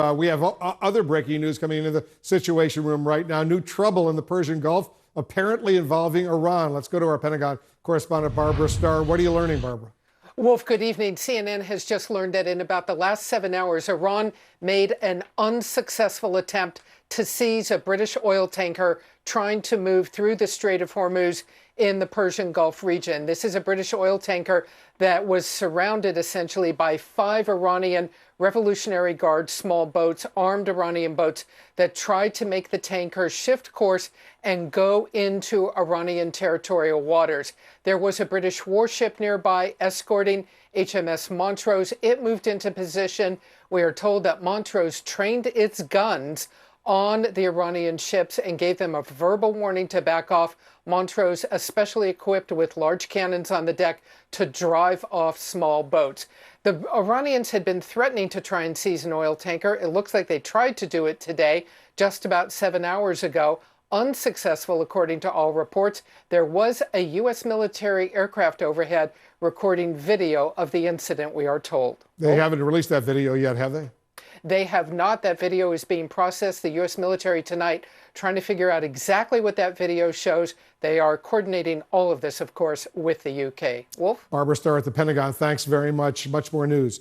We have other breaking news coming into the Situation Room right now. New trouble in the Persian Gulf, apparently involving Iran. Let's go to our Pentagon correspondent, Barbara Starr. What are you learning, Barbara? Wolf, good evening. CNN has just learned that in about the last 7 hours, Iran made an unsuccessful attempt to seize a British oil tanker trying to move through the Strait of Hormuz in the Persian Gulf region. This is a British oil tanker that was surrounded essentially by 5 Iranian Revolutionary Guard small boats, armed Iranian boats that tried to make the tanker shift course and go into Iranian territorial waters. There was a British warship nearby escorting HMS Montrose. It moved into position. We are told that Montrose trained its guns on the Iranian ships and gave them a verbal warning to back off. Montrose, especially equipped with large cannons on the deck to drive off small boats. The Iranians had been threatening to try and seize an oil tanker. It looks like they tried to do it today, just about 7 hours ago. Unsuccessful, according to all reports. There was a U.S. military aircraft overhead recording video of the incident, we are told. They haven't released that video yet, have they? They have not. That video is being processed. The U.S. military tonight trying to figure out exactly what that video shows. They are coordinating all of this, of course, with the UK. Wolf? Barbara Starr at the Pentagon, thanks very much. Much more news.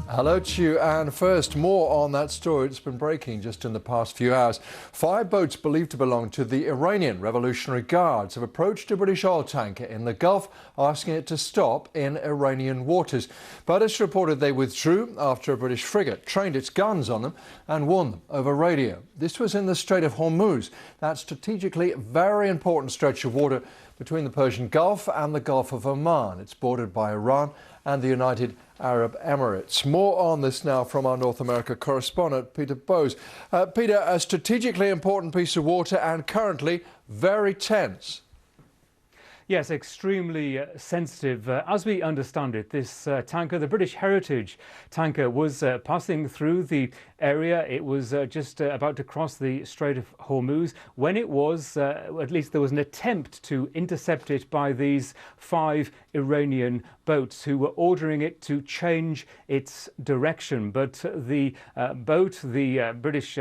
Hello to you, and first, more on that story that's been breaking just in the past few hours. 5 boats believed to belong to the Iranian Revolutionary Guards have approached a British oil tanker in the Gulf, asking it to stop in Iranian waters. But it's reported they withdrew after a British frigate trained its guns on them and warned them over radio. This was in the Strait of Hormuz, that strategically very important stretch of water between the Persian Gulf and the Gulf of Oman. It's bordered by Iran and the United Arab Emirates. More on this now from our North America correspondent, Peter Bowes. Peter, a strategically important piece of water and currently very tense. Yes, extremely sensitive. As we understand it, this tanker, the British Heritage tanker, was passing through the area. It was just about to cross the Strait of Hormuz when it was, at least there was an attempt to intercept it by these 5 Iranian boats who were ordering it to change its direction. But the boat, the British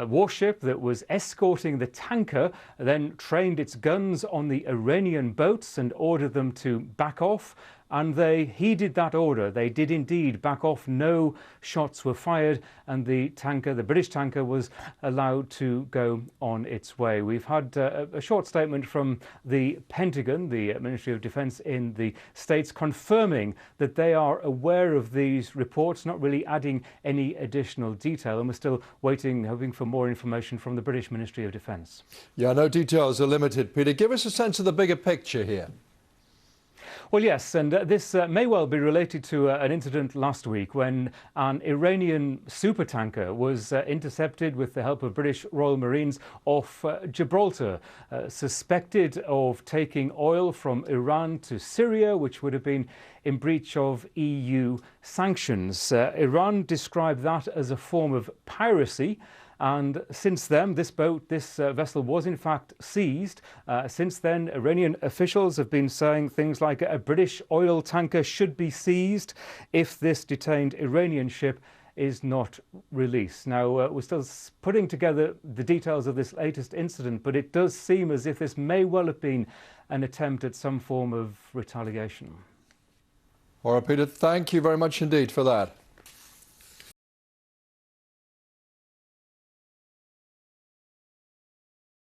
warship that was escorting the tanker, then trained its guns on the Iranian boats and ordered them to back off. And they heeded that order. They did indeed back off. No shots were fired, and the tanker, the British tanker, was allowed to go on its way. We've had a short statement from the Pentagon, the Ministry of Defense in the States, confirming that they are aware of these reports, not really adding any additional detail. And we're still waiting, hoping for more information from the British Ministry of Defense. Yeah, no details are limited. Peter, give us a sense of the bigger picture here. Well, yes, and this may well be related to an incident last week when an Iranian supertanker was intercepted with the help of British Royal Marines off Gibraltar, suspected of taking oil from Iran to Syria, which would have been in breach of EU sanctions. Iran described that as a form of piracy. And since then, this vessel was in fact seized. Since then, Iranian officials have been saying things like a British oil tanker should be seized if this detained Iranian ship is not released. Now, we're still putting together the details of this latest incident, but it does seem as if this may well have been an attempt at some form of retaliation. All right, Peter, thank you very much indeed for that.